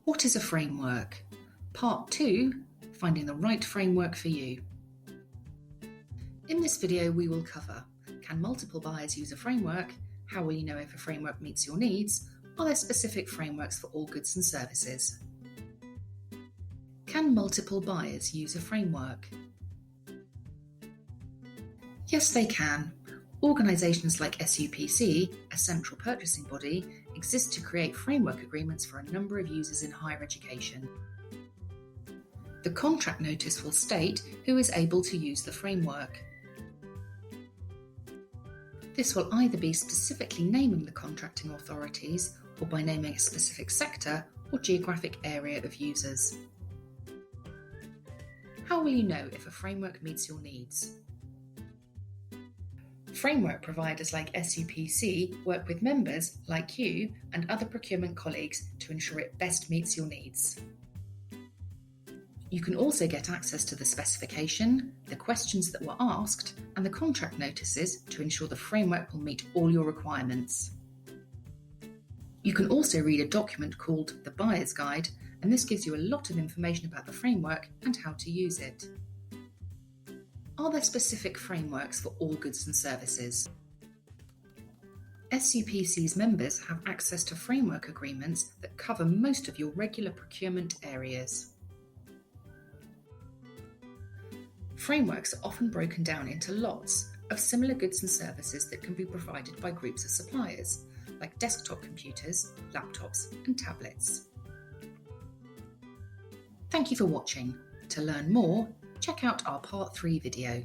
What is a framework? Part 2, finding the right framework for you. In this video, we will cover: can multiple buyers use a framework? How will you know if a framework meets your needs? Are there specific frameworks for all goods and services? Can multiple buyers use a framework? Yes, they can. Organisations like SUPC, a central purchasing body, exist to create framework agreements for a number of users in higher education. The contract notice will state who is able to use the framework. This will either be specifically naming the contracting authorities or by naming a specific sector or geographic area of users. How will you know if a framework meets your needs? Framework providers like SUPC work with members like you and other procurement colleagues to ensure it best meets your needs. You can also get access to the specification, the questions that were asked, and the contract notices to ensure the framework will meet all your requirements. You can also read a document called the Buyer's Guide, and this gives you a lot of information about the framework and how to use it. Are there specific frameworks for all goods and services? SUPC's members have access to framework agreements that cover most of your regular procurement areas. Frameworks are often broken down into lots of similar goods and services that can be provided by groups of suppliers, like desktop computers, laptops, and tablets. Thank you for watching. To learn more, check out our Part 3 video.